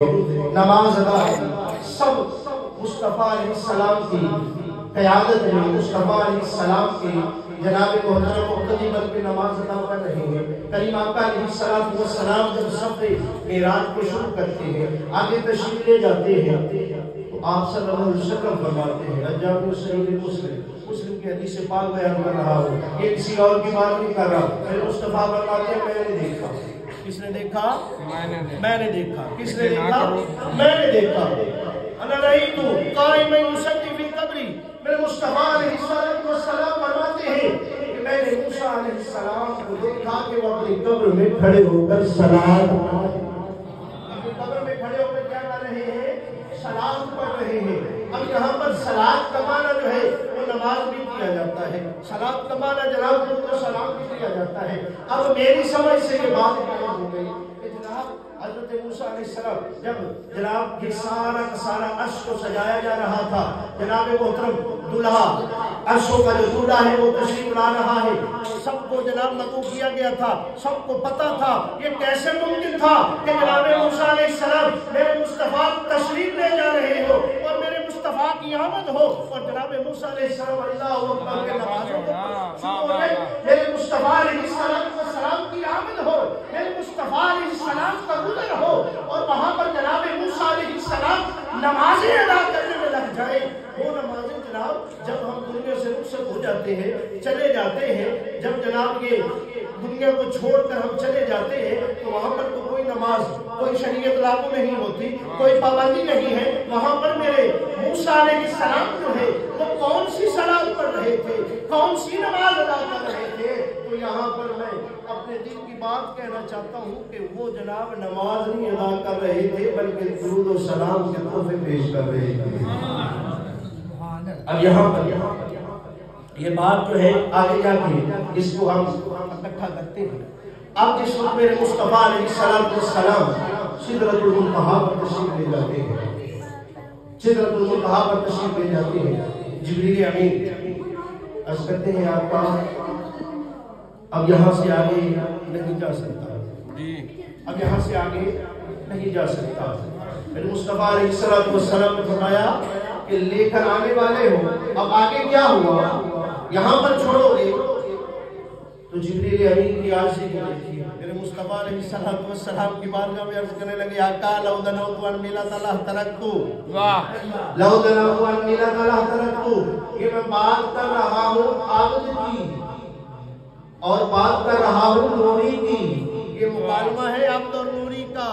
نماز ادا سب مصطفیٰ علیہ السلام کی قیادت میں مصطفیٰ علیہ السلام کی جناب محترم مقتدی بن کے نماز ادا کر رہے ہیں۔ کریم آقا علیہ السلام جب سفر معراج کو شروع کرتے ہیں، آگے تشریف لے جاتے ہیں تو آپ صلی اللہ علیہ وسلم فرماتے ہیں، الجامع صحیح مسلم کی حدیث پاک بیان کر رہا ہوں، یہ کسی اور کی بات نہیں کر رہا۔ پھر مصطفیٰ فرماتے ہیں میں نے دیکھا۔ کس نے دیکھا؟ میں نے دیکھا۔ کس نے دیکھا؟ میں نے دیکھا۔ انا رأیت قائما یصلی فی قبری، میرے مصطفیٰ علیہ السلام فرماتے ہیں کہ میں نے موسیٰ علیہ السلام کو دیکھا کہ وہ اپنی قبر میں کھڑے ہو کر صلاۃ اپنی قبر میں کھڑے ہو کر کیا کر رہے ہیں؟ صلاۃ پڑھ رہے ہیں۔ اب یہاں پر صلاۃ کا معنی جو ہے وہ نماز بھی کیا جاتا ہے، صلاۃ کا معنی جناب کو سلام بھی کیا جاتا ہے۔ اب میری سمجھ سے یہ بات معلوم ہو گئی کہ جناب حضرت موسیٰ علیہ السلام جب جناب یہ سارا کا سارا عرش کو سجایا جا رہا تھا، جناب محترم دلہا عرشوں کا جو دلہا ہے وہ تشریف لا رہا ہے، سب کو جناب مدعو کیا گیا تھا، سب کو پتا تھا یہ کیسے ممکن تھا کہ جناب موسیٰ علیہ السلام میرے مصطفیٰ تشریف لے جا رہے ہو اور میرے مصطفیٰ کی آمد ہو اور جناب موسیٰ علیہ السلام اللہ اکبر کے نمازوں کو شروع ہو گئے، میرے مصطفیٰ علیہ السلام کی آمد ہو، میرے مصطفیٰ علیہ السلام کا گزر ہو اور وہاں پر جناب موسیٰ علیہ السلام نمازیں ادا کرنے میں لگ جائیں۔ وہ نمازیں جناب جب ہم دنیا سے رخصت ہو جاتے ہیں، چلے جاتے ہیں، جب جناب یہ دنیا کو چھوڑ کر ہم چلے جاتے ہیں تو وہاں پر تو کوئی نماز، کوئی شریعت لاگو نہیں ہوتی، کوئی پابندی نہیں ہے۔ وہاں پر میرے موسیٰ علیہ السلام جو ہے وہ کون سی صلاۃ پڑھ رہے تھے، کون سی نماز ادا کر رہے تھے؟ تو یہاں پر میں اپنے دل کی بات کہنا چاہتا ہوں کہ وہ جناب نماز نہیں ادا کر رہے تھے بلکہ درود و سلام کے تحفے پیش کر رہے تھے۔ اب یہاں پر یہ بات جو ہے آگے جا کے اس کو ہم اکٹھا کرتے ہیں۔ اب جس وقت میرے مصطفیٰ علیہ السلام سدرۃ المنتہا پر تشریف لے جاتے ہیں، سدرۃ المنتہا پر تشریف لے جاتے ہیں، جبریل امین عرض کرتے ہیں آپ کا اب یہاں سے آگے نہیں جا سکتا، اب یہاں سے آگے نہیں جا سکتا۔ میرے مصطفیٰ علیہ السلام نے فرمایا کہ لے کر آنے والے ہو، اب آگے کیا ہوا؟ یہاں پر چھوڑو گے؟ تو جبریل امین کی عرض کو دیکھیے، میرے مصطفیٰ علیہ السلام کی بارگاہ میں عرض کرنے لگے، آقا لو دنوت ان میلۃ لترکتو، لو دنوت ان میلۃ لترکتو۔ یہ میں بات کر رہا ہوں عابد کی اور بات کر رہا ہوں نوری کی، یہ مکالمہ ہے عبد اور نوری کا،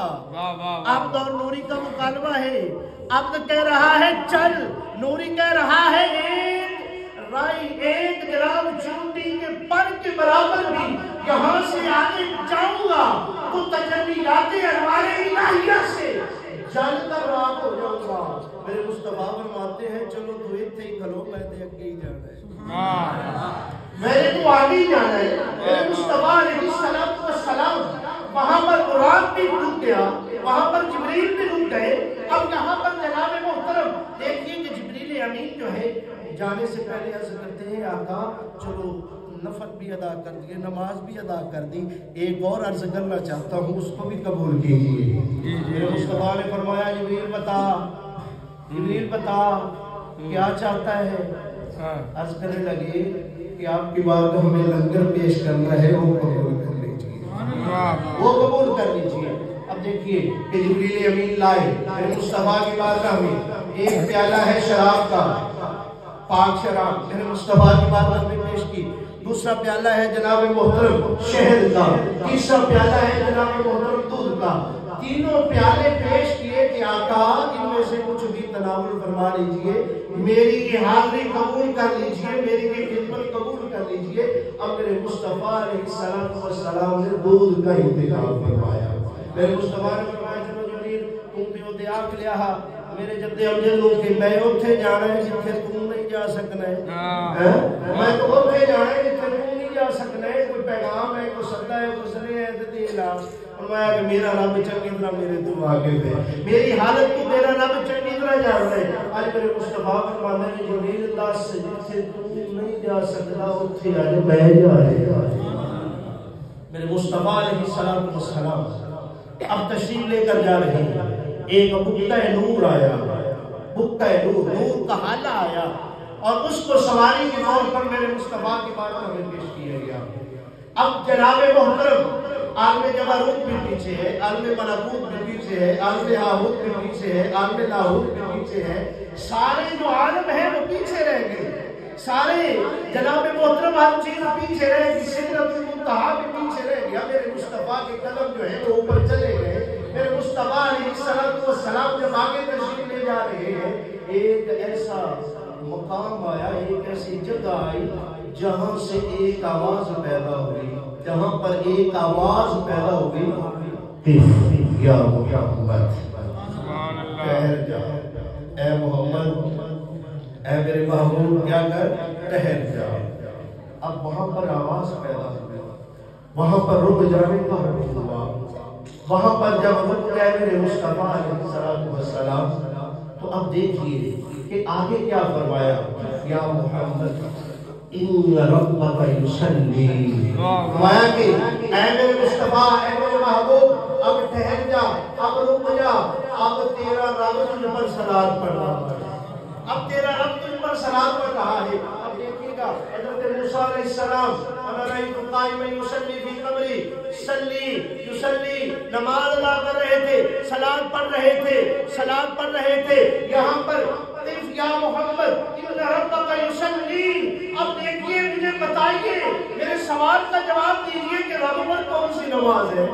عبد اور نوری کا مکالمہ ہے۔ عبد کہہ رہا ہے چل، نوری کہہ رہا ہے ایک رائی، ایک جناب چونٹی کے پر کے برابر بھی یہاں سے آگے جاؤں گا تو تجلیات انوار الہیہ سے جل کر راک ہو جاؤں گا۔ میرے مصطفیٰ فرماتے ہیں چلو تو اتنے ہی کھلو، میں نے اگے ہی جانا ہے، میں نے تو آگے ہی جانا ہے۔ میرے مصطفیٰ علیہ السلام وہاں پر قرآن بھی رک گیا، وہاں پر جبریل بھی رک گئے۔ اب یہاں پر جناب محترم دیکھیے کہ جبریل امین جو ہے جانے سے پہلے عرض کرتے ہیں آقا چلو نفل بھی ادا کر دیے، نماز بھی ادا کر دی، ایک اور عرض کرنا چاہتا ہوں اس کو بھی قبول کیجیے۔ میرے مصطفیٰ نے فرمایا جبریل بتا، جبریل بتا کیا چاہتا ہے؟ عرض کرنے لگے کہ آپ کی بات ہمیں لنگر پیش کرنا ہے، وہ قبول کر لیجیے، وہ قبول کر لیجیے۔ اب دیکھیے کہ جبریل امین لائے میرے مصطفیٰ کی بارگاہ میں ایک پیالہ ہے شراب کا، پاک شراب میرے مصطفیٰ کی بارگاہ میں پیش کی، دوسرا پیالہ ہے جناب محترم شہد کا، تیسرا پیالہ ہے جناب محترم دودھ کا۔ تینوں پیالے پیش کیے کہ آقا ان میں سے کچھ بھی تناول فرما لیجئے، میری یہ حاضری قبول کر لیجئے، میری یہ خدمت قبول کر لیجئے۔ اب میرے مصطفیٰ علیہ السلام نے دودھ کا انتخاب فرمایا۔ میرے مصطفیٰ نے فرمایا چلو جبریل تم بھی ہوتے آنکھ لیا میرے جدے امجد ہو کہ میں اتھے جانا ہے جتھے تم نہیں جا سکنا ہے، میں تو اتھے جانا ہے جتھے تم نہیں جا سکنا ہے، کوئی پیغام ہے، کوئی صدہ ہے، کوئی سنے ہے تو دے لا۔ فرمایا کہ میرا رب چنگی طرح میرے تو واقف ہے، میری حالت کو میرا رب چنگی طرح جانتا ہے۔ آج میرے مصطفیٰ فرماتے ہیں جبریل اللہ سے جتھے تم نہیں جا سکتا اتھے آج میں جا رہا ہوں۔ میرے مصطفیٰ علیہ السلام اب تشریف لے کر جا رہے ہیں، ایک بکتا نور آیا، بکتا نور، نور کا حالہ آیا، اور اس کو سواری کے طور پر میرے مصطفیٰ کی بات ہمیں پیش کیا گیا۔ اب جناب محترم عالم جبروت بھی پیچھے ہے، عالم ملکوت بھی پیچھے ہے، عالم ہاہوت بھی پیچھے ہے، عالم لاہوت بھی پیچھے ہے، سارے جو عالم ہیں وہ پیچھے رہ گئے، سارے جناب محترم ہر چیز پیچھے رہ گئی، سدرۃ المنتہا بھی پیچھے رہ گیا، میرے مصطفیٰ کے قدم جو ہیں وہ اوپر چلے گئے۔ میرے مصطفیٰ علیہ السلام جب آگے تشریف لے جا رہے ہیں، ایک ایسا مقام آیا، ایک ایسی جگہ آئی جہاں سے ایک آواز پیدا ہوئی، جہاں پر ایک آواز پیدا ہوئی، قف یا محمد، ٹھہر جا اے محمد، اے میرے محبوب، کیا کر، ٹھہر جا۔ اب وہاں پر آواز پیدا ہوئی، وہاں پر رک جانے کا حکم ہوا، وہاں پر جب رک گئے میرے مصطفیٰ علیہ السلام، تو اب دیکھیے کہ آگے کیا فرمایا، یا محمد ان ربک یصلی، فرمایا کہ اے میرے مصطفیٰ، اے میرے محبوب، اب ٹھہر جا، اب رک جا، اب تیرا رب تجھ پر صلوات پڑھ رہا ہے، اب تیرا رب تجھ پر صلوات پڑھ رہا ہے۔ اب دیکھیے گا حضرت موسیٰ علیہ السلام، انا رأیت قائما یصلی فی قبری، یصلی، نماز ادا کر رہے تھے، صلوات پڑھ رہے تھے، صلوات پڑھ رہے تھے، یہاں پر قف یا محمد ان ربک یصلی۔ اب دیکھیے، مجھے بتائیے، میرے سوال کا جواب دیجیے کہ رب پر کون سی نماز ہے،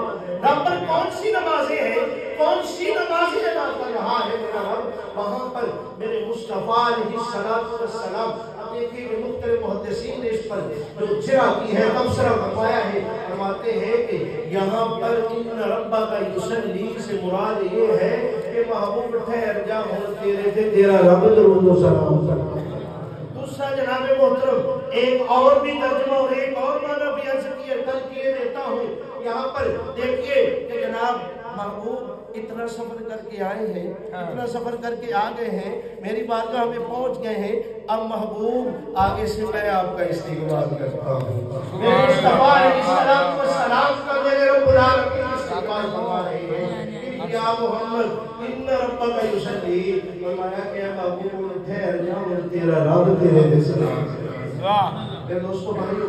رب پر کون سی نمازیں ہیں، کون سی نمازیں ادا کر رہا ہے میرا رب وہاں پر میرے مصطفیٰ علیہ السلام۔ اب دیکھیے کہ مختلف محدثین نے اس پر جو جرا کی ہے، تبصرہ فرمایا ہے، فرماتے ہیں کہ یہاں پر ان ربک یصلی سے مراد یہ ہے کہ محبوب ٹھہر جا، ہوں تیرے سے تیرا رب درود و سلام کرتا ہے۔ دوسرا جناب محترم ایک اور بھی ترجمہ اور ایک اور معنی بھی عرض کیے دیتا ہوں۔ یہاں پر دیکھیے کہ جناب محبوب اتنا سفر کر کے آئے ہیں، اتنا سفر کر کے آ گئے ہیں، میری بارگاہ میں پہنچ گئے ہیں، اب محبوب آگے سے میں آپ کا استقبال کرتا ہوں۔ میرے مصطفیٰ علیہ السلام کا میرے رب العالمین استقبال فرما رہے ہیں، یا محمد ان ربک یصلی، فرمایا کہ محبوب ٹھہر جا، تیرا رب تیرے پہ سلام۔ میرے دوستو بھائیو،